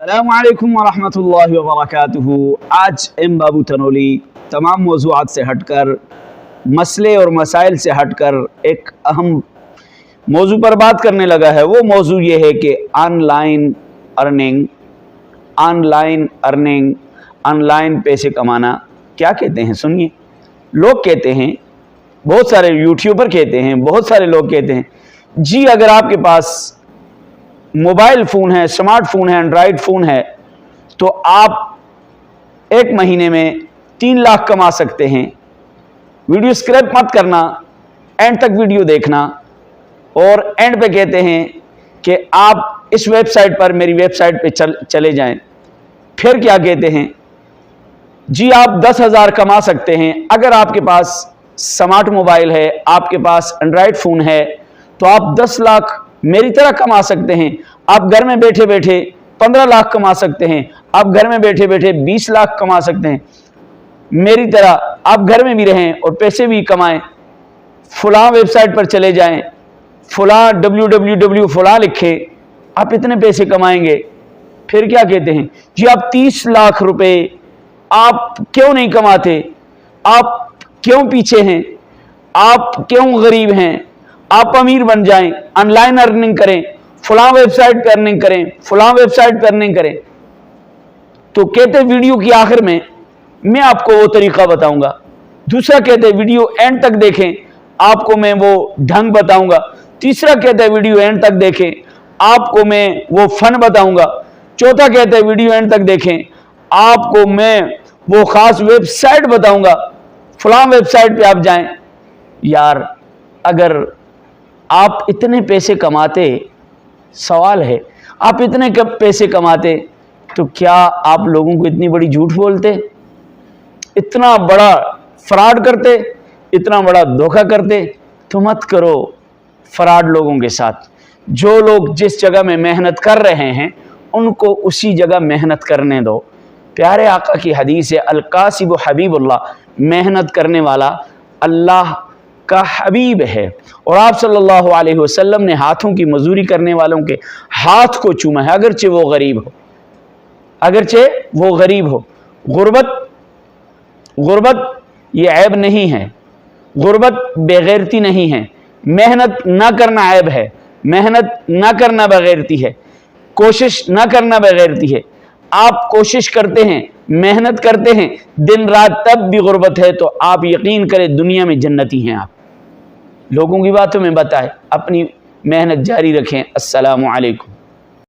अस्सलामु अलैकुम वरहमतुल्लाहि वबरकातुहू। आज एम बाबू तनोली तमाम मौज़ूआत से हटकर, मसले और मसाइल से हटकर एक अहम मौजू पर बात करने लगा है। वो मौजू ये है कि ऑनलाइन अर्निंग, ऑनलाइन पैसे कमाना क्या कहते हैं। सुनिए, लोग कहते हैं, बहुत सारे यूट्यूबर कहते हैं, बहुत सारे लोग कहते हैं जी अगर आपके पास मोबाइल फ़ोन है, स्मार्टफोन है, एंड्रॉयड फ़ोन है तो आप एक महीने में 3 लाख कमा सकते हैं। वीडियो स्क्रैप मत करना, एंड तक वीडियो देखना। और एंड पे कहते हैं कि आप इस वेबसाइट पर, मेरी वेबसाइट पे चले जाएं। फिर क्या कहते हैं जी आप 10,000 कमा सकते हैं। अगर आपके पास स्मार्ट मोबाइल है, आपके पास एंड्रॉयड फ़ोन है तो आप 10 लाख मेरी तरह कमा सकते हैं। आप घर में बैठे बैठे 15 लाख कमा सकते हैं। आप घर में बैठे बैठे 20 लाख कमा सकते हैं। मेरी तरह आप घर में भी रहें और पैसे भी कमाएं। फलां वेबसाइट पर चले जाएं, फलां www फलां लिखे, आप इतने पैसे कमाएंगे। फिर क्या कहते हैं जी आप 30 लाख रुपए आप क्यों नहीं कमाते, आप क्यों पीछे हैं, आप क्यों गरीब हैं, आप अमीर बन जाएं, ऑनलाइन अर्निंग करें, फलां वेबसाइट पे अर्निंग करें, फलां वेबसाइट पे अर्निंग करें। तो कहते वीडियो की आखिर में मैं आपको वो तरीका बताऊंगा। दूसरा कहते वीडियो एंड तक देखें, आपको मैं वो ढंग बताऊंगा। तीसरा कहते वीडियो एंड तक देखें, आपको मैं वो फन बताऊंगा। चौथा कहते वीडियो एंड तक देखें, आपको मैं वो खास वेबसाइट बताऊंगा। फलां वेबसाइट पे आप जाएं। यार अगर आप इतने पैसे कमाते, सवाल है आप इतने पैसे कमाते तो क्या आप लोगों को इतनी बड़ी झूठ बोलते, इतना बड़ा फ्रॉड करते, इतना बड़ा धोखा करते? तो मत करो फ्रॉड लोगों के साथ। जो लोग जिस जगह में मेहनत कर रहे हैं उनको उसी जगह मेहनत करने दो। प्यारे आका की हदीस है, अल-कासिबु हबीबुल्लाह, मेहनत करने वाला अल्लाह का हबीब है। और आप सल्लल्लाहु अलैहि वसल्लम ने हाथों की मजदूरी करने वालों के हाथ को चूमा है, अगरचे वो गरीब हो, अगरचे वो गरीब हो। गुर्बत ये ऐब नहीं है, गुर्बत बेगैरती नहीं है। मेहनत ना करना ऐब है, मेहनत ना करना बेगैरती है, कोशिश ना करना बेगैरती है। आप कोशिश करते हैं, मेहनत करते हैं दिन रात, तब भी गुर्बत है तो आप यकीन करें दुनिया में जन्नती हैं आप। लोगों की बातों में बताएं, अपनी मेहनत जारी रखें। अस्सलामु अलैकुम।